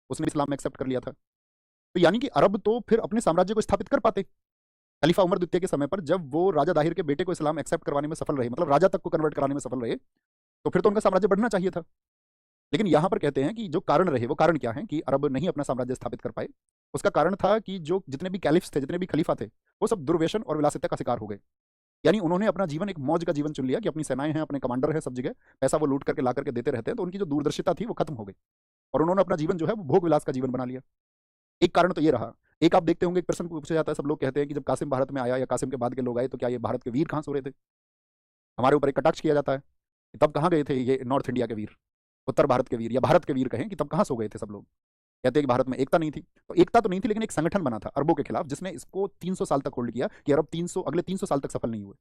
उसने इस्लाम में एक्सेप्ट कर लिया था। तो यानी कि अरब तो फिर अपने साम्राज्य को स्थापित कर पाते खलीफा उमर द्वितीय के समय पर, जब वो राजा दाहिर के बेटे को इस्लाम एक्सेप्ट करवाने में सफल रहे, मतलब राजा तक को कन्वर्ट कराने में सफल रहे, तो फिर तो उनका साम्राज्य बढ़ना चाहिए था। लेकिन यहां पर कहते हैं कि जो कारण रहे, वो कारण क्या है कि अरब नहीं अपना साम्राज्य स्थापित कर पाए। उसका कारण था कि जो जितने भी कैलिफ्स थे, जितने भी खलीफा थे, वो सब दुर्व्यसन और विलासिता का शिकार हो गए। यानी उन्होंने अपना जीवन एक मौज का जीवन चुन लिया कि अपनी सेनाएं हैं, अपने कमांडर हैं सब जगह, पैसा वो लूट करके ला करके देते रहते हैं, तो उनकी जो दूरदर्शिता थी वो खत्म हो गई और उन्होंने अपना जीवन जो है वो भोग विलास का जीवन बना लिया। एक कारण तो ये रहा। एक आप देखते होंगे, एक प्रश्न पूछा जाता है, सब लोग कहते हैं कि जब कासिम भारत में आया या कासिम के बाद के लोग आए तो क्या ये भारत के वीर कहाँ सो रहे थे? हमारे ऊपर एक कटाक्ष किया जाता है कि तब कहाँ गए थे ये नॉर्थ इंडिया के वीर, उत्तर भारत के वीर या भारत के वीर कहें, कि तब कहाँ सो गए थे सब लोग? कहते हैं कि भारत में एकता नहीं थी। तो एकता तो नहीं थी, लेकिन एक संगठन बना था अरबों के खिलाफ, जिसने इसको 300 साल तक होल्ड किया कि अरब 300 अगले 300 साल तक सफल नहीं हुए।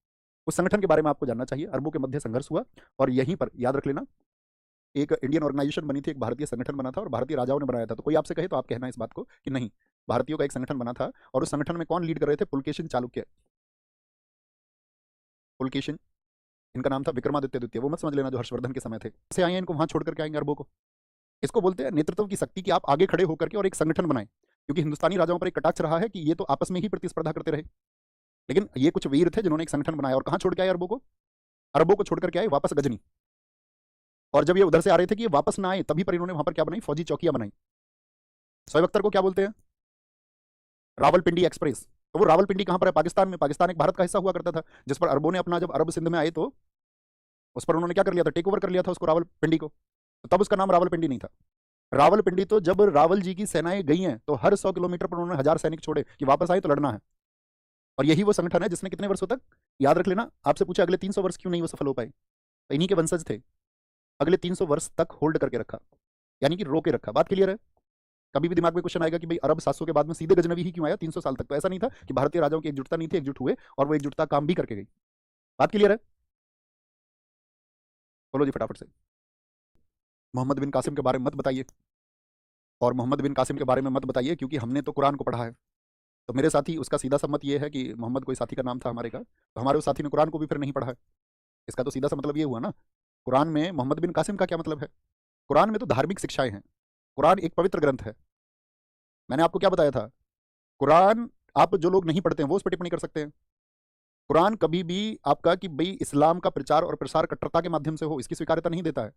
उस संगठन के बारे में आपको जानना चाहिए। अरबों के मध्य संघर्ष हुआ और यहीं पर याद रख लेना, एक इंडियन ऑर्गेनाइजेशन बनी थी, एक भारतीय संगठन बना था और भारतीय राजाओं ने बनाया था। तो कोई आपसे कहे तो आप कहना इस बात को कि नहीं, भारतीयों का एक संगठन बना था और उस संगठन में कौन लीड कर रहे थे? पुलकेशिन चालुक्य। पुलकेशिन, इनका नाम था विक्रमादित्य द्वितीय। वो मत समझ लेना जो हर्षवर्धन के समय थे, से आए हैं, इनको वहां छोड़ करके आएंगे अरबों को। इसको बोलते हैं नेतृत्व की शक्ति, कि आप आगे खड़े होकर के और एक संगठन बनाएं। क्योंकि हिंदुस्तानी राजाओं पर एक कटाक्ष रहा है कि ये तो आपस में ही प्रतिस्पर्धा करते रहे, लेकिन ये कुछ वीर थे जिन्होंने एक संगठन बनाया। और कहां छोड़ के आए अरबों को? अरबों को छोड़ करके आए वापस गजनी। और जब ये उधर से आ रहे थे कि ये वापस ना आए, तभी पर इन्होंने वहां पर क्या बनाई? फौजी चौकियां बनाई। शोएब अख्तर को क्या बोलते हैं? रावलपिंडी एक्सप्रेस। तो वो रावलपिंडी कहां पर है? पाकिस्तान में। पाकिस्तान एक भारत का हिस्सा हुआ करता था, जिस पर अरबों ने अपना, जब अरब सिंध में आए तो उस पर उन्होंने क्या कर लिया था? टेक ओवर कर लिया था उसको, रावलपिंडी को। तो तब उसका नाम रावलपिंडी नहीं था। रावलपिंडी तो जब रावल जी की सेनाएं गई हैं तो हर 100 किलोमीटर पर उन्होंने 1000 सैनिक छोड़े कि वापस आए तो लड़ना है। और यही वो संगठन है जिसने कितने वर्षों तक, याद रख लेना, आपसे पूछा अगले 300 वर्ष क्यों नहीं वो सफल हो पाए, तो इन्हीं के वंशज थे। अगले 300 वर्ष तक होल्ड करके रखा, यानी कि रोके रखा। बात क्लियर है? कभी भी दिमाग में क्वेश्चन आएगा कि भाई अरब 700 के बाद में सीधे गजनवी ही क्यों आया 300 साल तक? तो ऐसा नहीं था कि भारतीय राजाओं की एकजुटता नहीं थी, एकजुट हुए और वो एकजुटता काम भी करके गई। बात क्लियर है? बोलो जी फटाफट से। मोहम्मद बिन कासिम के बारे में मत बताइए, और मोहम्मद बिन कासिम के बारे में मत बताइए क्योंकि हमने तो कुरान को पढ़ा है। तो मेरे साथी, उसका सीधा सा मत ये है कि मोहम्मद कोई साथी का नाम था हमारे का, तो हमारे उस साथी ने कुरान को भी फिर नहीं पढ़ा है। इसका तो सीधा सा मतलब ये हुआ ना, कुरान में मोहम्मद बिन कासिम का क्या मतलब है? कुरान में तो धार्मिक शिक्षाएं हैं। कुरान एक पवित्र ग्रंथ है। मैंने आपको क्या बताया था? कुरान, आप जो लोग नहीं पढ़ते हैं वो उस पर टिप्पणी कर सकते हैं। कुरान कभी भी आपका कि भाई इस्लाम का प्रचार और प्रसार कट्टरता के माध्यम से हो, इसकी स्वीकार्यता नहीं देता है।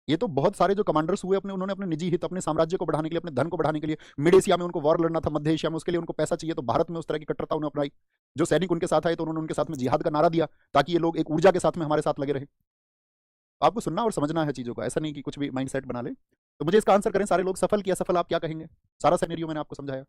ये तो बहुत सारे जो कमांडर्स हुए अपने, उन्होंने अपने निजी हित, अपने साम्राज्य को बढ़ाने के लिए, अपने धन को बढ़ाने के लिए, मिड एशिया में उनको वॉर लड़ना था, मध्य एशिया में, उसके लिए उनको पैसा चाहिए, तो भारत में उस तरह की कट्टरता उन्होंने अपनाई। जो सैनिक उनके साथ आए तो उन्होंने उनके साथ में जिहाद का नारा दिया ताकि ये लोग एक ऊर्जा के साथ में हमारे साथ लगे रहे। आपको सुनना और समझना है चीज़ों का, ऐसा नहीं कि कुछ भी माइंड सेट बना ले। तो मुझे इसका आंसर करें, सारे लोग सफल कि असफल, आप क्या कहेंगे? सारा सिनेरियो मैंने आपको समझाया।